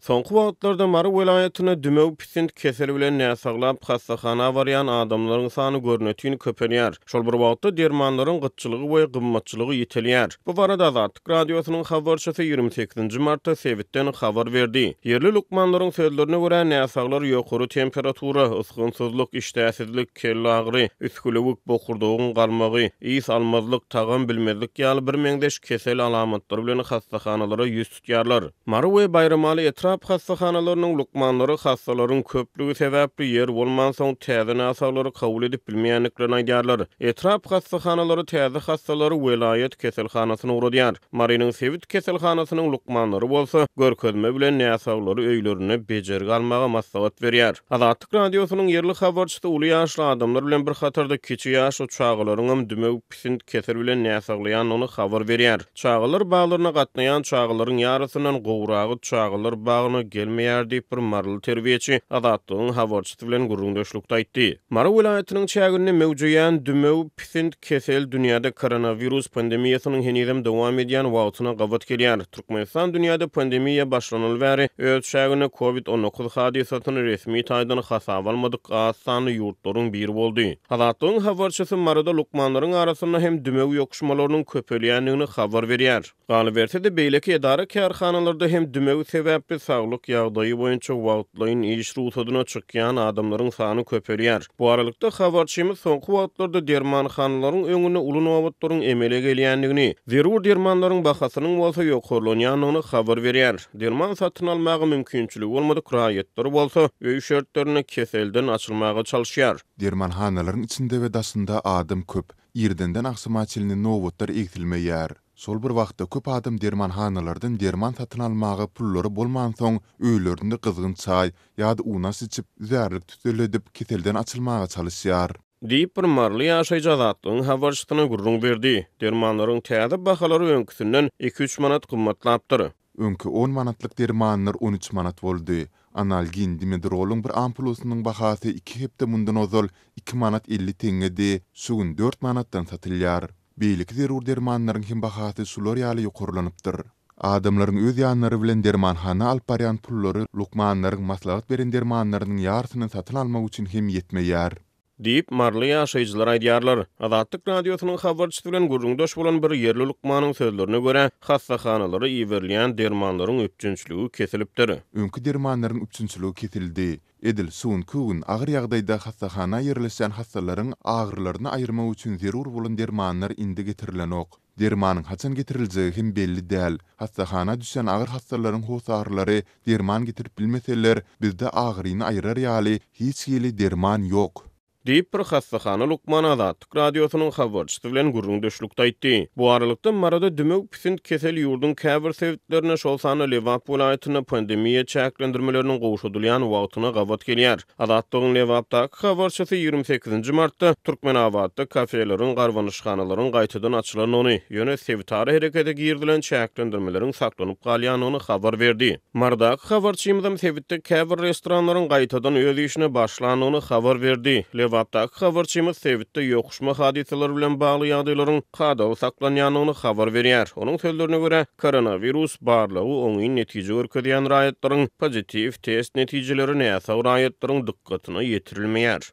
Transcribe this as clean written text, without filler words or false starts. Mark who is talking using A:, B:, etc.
A: Soňky wagtlarda Mary welaýatyna dümew pisint keseli bilen näsaglap hassahana barýan adamlaryň sany görnetini köpenýär. Şol bir wagtda dermanlaryň gytçylygy we gymmatçylygy ýetelýär. Bu barada Azatlyk radiosynyň habarçysy 28-nji martda Sebitden habar berdi. Yerli lukmanlaryň sözlerine görä näsaglar ýokary temperatura, ysgynsyzlyk, işdäsizlik, kelle agry, üskülewik, bokurdygyň galmagy, ýys almazlyk, tagam bilmezlik ýaly bir meňdeş kesel alamatlary bilen hassahanalara ýüz tutýarlar. Mary we bayramaly hassahanalarının lukmanları hassalaryň köplügi sebäpli yer bolman soň täze näsaglary kabul edip bilmeýänliklerini aýdýarlar. Etrap hassahanalary täze hassalary welaýet keselhanasyna uradýar. Marynyň Sebit keselhanasynyň lukmanlary bolsa görkezme bilen näsaglary öýlerine bejergi almaga maslahat berýär. Azatlyk radiosynyň yerli habarçysy uly ýaşly adamlar bilen bir hatarda kiçi ýaşly çağalaryň dümew pisint kesel bilen näsaglaýan ony habar berýär. Çağalar baglaryna gatnaýan çağalaryň ýarysyndan gowragy çağalar baglyna gelmeýär diýip bir marly terbiýeçi Azatlygyň habarçysy bilen gurrundaşlykda aýtdy. Mary welaýatynyň çägünde mewjudyan dümew pisint kesel dünýäde koronavirus pandemiýasynyň henizem dowam edýän wagtyna gabat gelýär. Türkmenistan dünýäde pandemiýa başlanyl bäri öz çägünde COVID-19 hadisatyny resmi taýdan hasaba almadyk az sanly ýurtlaryň biri boldy. Azatlygyň habarçysy Maryda lukmanlaryň arasynda hem dümew ýokuşmalarynyň köpelýändigini habar berýär. Galy berse de beýleki edara kärhanalarda hem dümew sebäpli saglyk ýagdaýy boýunça wagtlaryň iş ruhsatyna çykýan adamlaryň sany köperýär. Bu aralykda habarçymyz soňky wagtlarda dermanhanalaryň öňüne uly nowatlaryň emele gelýändigini, zerur dermanlaryň bahasynyň bolsa ýokurlanýanyny habar berýär. Derman satyn almagy mümkinçiligi bolmadyk raýatlar bolsa öý şertlerine keselden açylmaga çalyşýar.
B: Dermanhanalaryň içinde we dasynda adam köp. Ýerdenden aksamaçylyny nowatlar egtilmeýär. Sol bir wagtda köp adam dermanhanalardan derman satyn almagy pullary bolman soň öýlerinde kızgın çaý ýa-da unas içip zärlik tüteledip keselden açylmaga çalyşýar.
A: Diýip bir marly ýaşaýjy Azatlygyň habarçysyna gurrun berdi. Dermanlaryň täze bahalary öňküsinden 2-3 manat gymmatlapdyr.
B: Öňkü 10 manatlyk dermanlar 13 manat boldy. Analgin dimedrolun bir ampulosynyň bahasy 2 hepde mundan ozal 2 manat 50 teňgedi, sugun 4 manatdan satylýar. Beýleki zerur dermanlaryň hem bahasy sular ýaly ýokurlanypdyr. Adamlaryň öz ýanlary bilen dermanhana alyp barýan pullary lukmanlaryň maslahat beren dermanlarynyň ýarsyny satyn almak üçin hem ýetmeýär.
A: Diýip marly ýaşaýjylar aýdýarlar. Azatlyk radiosynyň habarçysy bilen gurrundaş bolan bir yerli lukmanyň sözlerine görä, hassahanalary iýerleýän dermanlaryň öpçünçligi kesilipdir.
B: Öňkü dermanlaryň öpçünçligi kesildi. Edil suwun küwün agyr ýagdaýda hassahana ýerleşen hassalaryň agyrlaryny aýyrmak üçin zerur bolan dermanlar indi getirilenok. Dermanyň haçan getiriljegi hem belli däl. Hassahana düşen agyr hassalaryň hosarlary derman getirip bilmeseler, bizde agyryny aýyrar ýaly hiç hili derman ýok.
A: Diýip bir hassahana lukman Azatlyk radiosynyň habarçysy bilen gurrundaşlykda aýtdy. Bu aralykda Maryda dümew pisint kesel ýurdun käbir sebitlerine şol sany Lewap welaýatyna pandemiýa çäklendirmeleriniň gowşadylýan wagtyna gabat gelýär. Azatlygyň Lewapdaky habarçysy 28-nji martda Türkmenabadda kafeleriň, garwanyşhanalaryň gaýtadan açylanyny, ýöne sebitary herekete girdilen çäklendirmelerin saklanyp galýanyny habar berdi. Mardaky habarçymyzam sebitde käbir restoranlaryň gaýtadan öz işine başlanyny habar berdi. Lewapdaky habarçymyz sebitde ýokuşma hadiseleri bilen bagly ýagdaýlaryň gadaw saklanýanyny habar berýär. Onuň sözlerine görä, koronavirus barlygy oňy netije görkezýän raýatlaryň pozitiv test netijeleri näsa raýatlaryň dykkatyna ýetirilmeýär.